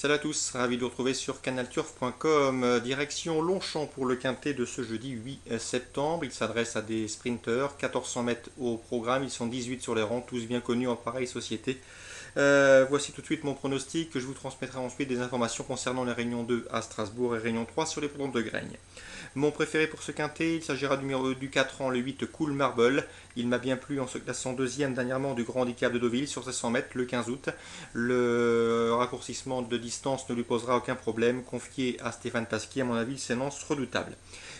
Salut à tous, ravi de vous retrouver sur canalturf.com. Direction Longchamp pour le quintet de ce jeudi 8 septembre. Il s'adresse à des sprinteurs, 1400 mètres au programme, ils sont 18 sur les rangs, tous bien connus en pareille société. Voici tout de suite mon pronostic, je vous transmettrai ensuite des informations concernant les réunions 2 à Strasbourg et réunion 3 sur les hippodromes de Graigne. Mon préféré pour ce quintet, il s'agira du 4 ans, le 8 Cool Marble. Il m'a bien plu en se classant deuxième dernièrement du Grand Handicap de Deauville sur ses 100 mètres le 15 août. Le raccourcissement de distance ne lui posera aucun problème. Confié à Stéphane Pasquier, à mon avis, il s'énonce redoutable.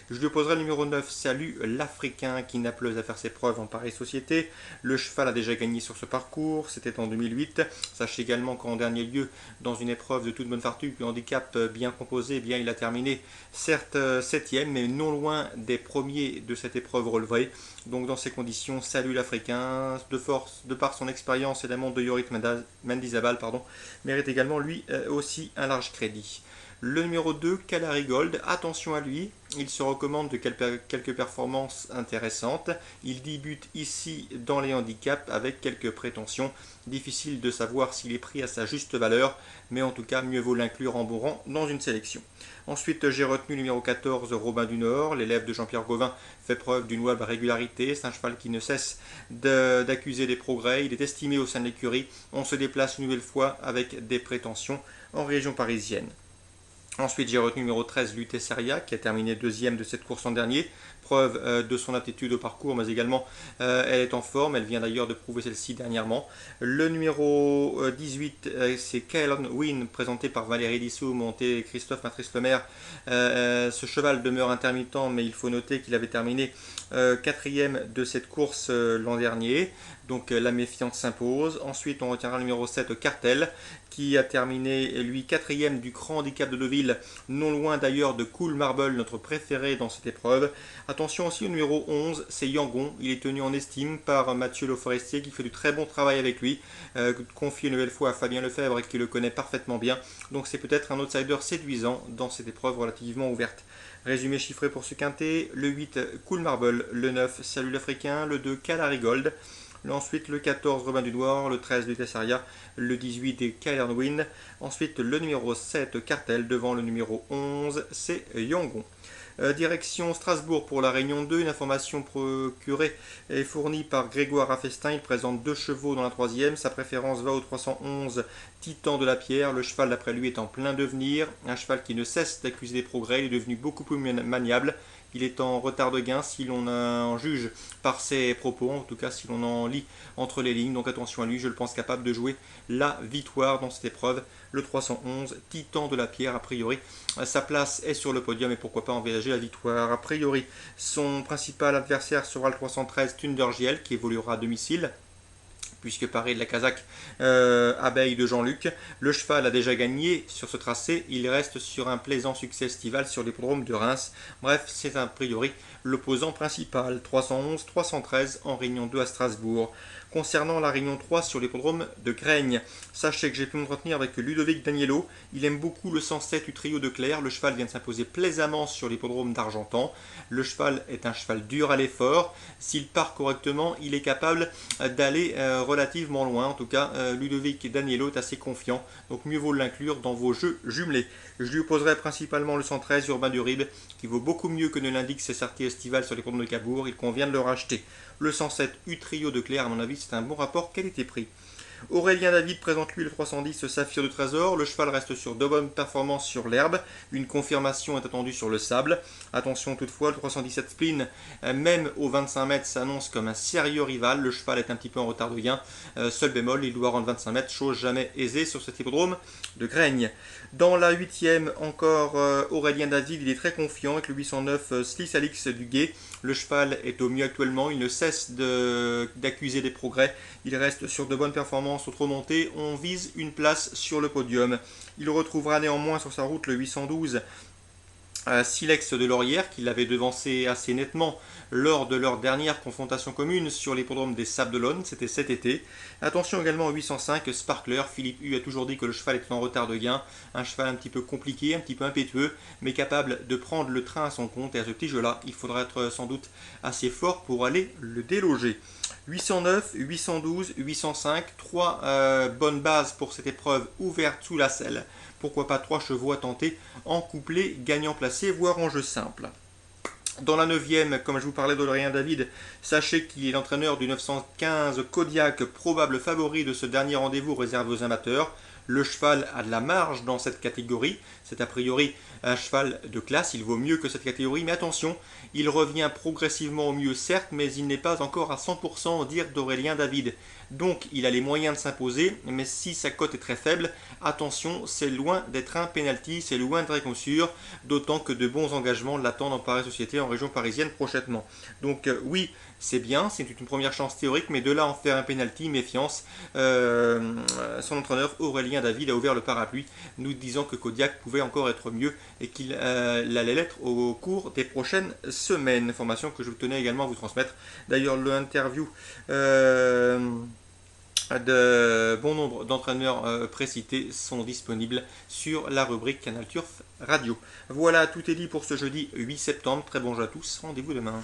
Je lui opposerai le numéro 9, Salut l'Africain, qui n'a plus à faire ses preuves en pareille société. Le cheval a déjà gagné sur ce parcours, c'était en 2008. Sachez également qu'en dernier lieu, dans une épreuve de toute bonne fortune, le handicap bien composé, eh bien, il a terminé certes septième, mais non loin des premiers de cette épreuve relevée. Donc dans ces conditions, Salut l'Africain, de par son expérience et la montre de Yorit Mendizabal, mérite également lui aussi un large crédit. Le numéro 2, Calari Gold, attention à lui, il se recommande de quelques performances intéressantes. Il débute ici dans les handicaps avec quelques prétentions. Difficile de savoir s'il est pris à sa juste valeur, mais en tout cas, mieux vaut l'inclure en bon rang dans une sélection. Ensuite, j'ai retenu le numéro 14, Robin du Nord. L'élève de Jean-Pierre Gauvin fait preuve d'une louable régularité. C'est un cheval qui ne cesse d'accuser des progrès. Il est estimé au sein de l'écurie. On se déplace une nouvelle fois avec des prétentions en région parisienne. Ensuite, j'ai retenu le numéro 13, Lutesaria, qui a terminé deuxième de cette course en dernier. Preuve de son aptitude au parcours, mais également elle est en forme. Elle vient d'ailleurs de prouver celle-ci dernièrement. Le numéro 18, c'est Kaelon Win, présenté par Valérie Dissou, monté Christophe Matrice-Lemaire. Ce cheval demeure intermittent, mais il faut noter qu'il avait terminé quatrième de cette course l'an dernier. Donc la méfiance s'impose. Ensuite, on retiendra le numéro 7, Cartel, qui a terminé, lui, quatrième du Grand Handicap de Deauville, non loin d'ailleurs de Cool Marble, notre préféré dans cette épreuve. Attention aussi au numéro 11, c'est Yangon. Il est tenu en estime par Mathieu Le Forestier, qui fait du très bon travail avec lui, confié une nouvelle fois à Fabien Lefebvre, qui le connaît parfaitement bien. Donc c'est peut-être un outsider séduisant dans cette épreuve relativement ouverte. Résumé chiffré pour ce quintet, le 8, Cool Marble, le 9, Salut l'Africain, le 2, Calari Gold. Ensuite, le 14, Robin du Noir, le 13, Lutesaria, le 18, Kaelon Win. Ensuite, le numéro 7, Cartel, devant le numéro 11, c'est Yangon. Direction Strasbourg pour la Réunion 2, une information procurée et fournie par Grégoire Raffestin. Il présente deux chevaux dans la troisième. Sa préférence va au 311 Titan de la Pierre. Le cheval d'après lui est en plein devenir. Un cheval qui ne cesse d'accuser des progrès. Il est devenu beaucoup plus maniable. Il est en retard de gain si l'on en juge par ses propos, en tout cas si l'on en lit entre les lignes. Donc attention à lui, je le pense capable de jouer la victoire dans cette épreuve. Le 311, Titan de la Pierre, a priori, sa place est sur le podium et pourquoi pas envisager la victoire. A priori, son principal adversaire sera le 313, Thundergiel, qui évoluera à domicile, puisque Paris de la Kazakh, Abeille de Jean-Luc. Le cheval a déjà gagné sur ce tracé, il reste sur un plaisant succès estival sur l'hippodrome de Reims. Bref, c'est a priori l'opposant principal, 311, 313 en Réunion 2 à Strasbourg. Concernant la Réunion 3 sur l'hippodrome de Graigne, sachez que j'ai pu me retenir avec Ludovic Daniello. Il aime beaucoup le 107 du trio de Claire. Le cheval vient de s'imposer plaisamment sur l'hippodrome d'Argentan. Le cheval est un cheval dur à l'effort. S'il part correctement, il est capable d'aller relativement loin. En tout cas, Ludovic Daniello est assez confiant. Donc mieux vaut l'inclure dans vos jeux jumelés. Je lui opposerai principalement le 113 Urbain du Rib, qui vaut beaucoup mieux que ne l'indique ses sorties estivales sur les hippodromes de Cabourg. Il convient de le racheter. Le 107 U-Trio de Claire, à mon avis, c'est un bon rapport qualité-prix. Aurélien David présente lui le 310 Saphir de Trésor. Le cheval reste sur de bonnes performances sur l'herbe. Une confirmation est attendue sur le sable. Attention toutefois, le 317 Spleen, même aux 25 mètres, s'annonce comme un sérieux rival. Le cheval est un petit peu en retard de gain. Seul bémol, il doit rendre 25 mètres, chose jamais aisée sur cet hippodrome de Graigne. Dans la 8e, encore Aurélien David, il est très confiant avec le 809 Sliss Alix du Guet. Le cheval est au mieux actuellement, il ne cesse d'accuser des progrès. Il reste sur de bonnes performances au trot monté. On vise une place sur le podium. Il retrouvera néanmoins sur sa route le 812 Silex de Laurière, qui l'avait devancé assez nettement lors de leur dernière confrontation commune sur l'hippodrome des Sables d'Olonne, c'était cet été. Attention également au 805 Sparkler. Philippe Hu a toujours dit que le cheval était en retard de gain, un cheval un petit peu compliqué, un petit peu impétueux, mais capable de prendre le train à son compte, et à ce petit jeu-là, il faudra être sans doute assez fort pour aller le déloger. 809, 812, 805, trois bonnes bases pour cette épreuve ouverte sous la selle. Pourquoi pas 3 chevaux à tenter en couplet gagnant placé, voire en jeu simple. Dans la 9e, comme je vous parlais d'Aurélien David, sachez qu'il est l'entraîneur du 915 Kodiak, probable favori de ce dernier rendez-vous réservé aux amateurs. Le cheval a de la marge dans cette catégorie. C'est a priori un cheval de classe, il vaut mieux que cette catégorie. Mais attention, il revient progressivement au mieux certes, mais il n'est pas encore à 100% au dire d'Aurélien David. Donc il a les moyens de s'imposer, mais si sa cote est très faible, attention, c'est loin d'être un penalty, c'est loin d'être sûr, d'autant que de bons engagements l'attendent en Paris Société en région parisienne prochainement. Donc oui, c'est bien, c'est une première chance théorique, mais de là en faire un penalty, méfiance. Son entraîneur Aurélien David a ouvert le parapluie, nous disant que Kodiak pouvait encore être mieux et qu'il allait l'être au cours des prochaines semaines. Information que je tenais également à vous transmettre. D'ailleurs, l'interview de bon nombre d'entraîneurs précités sont disponibles sur la rubrique Canal Turf Radio. Voilà, tout est dit pour ce jeudi 8 septembre. Très bon jeu à tous, rendez-vous demain.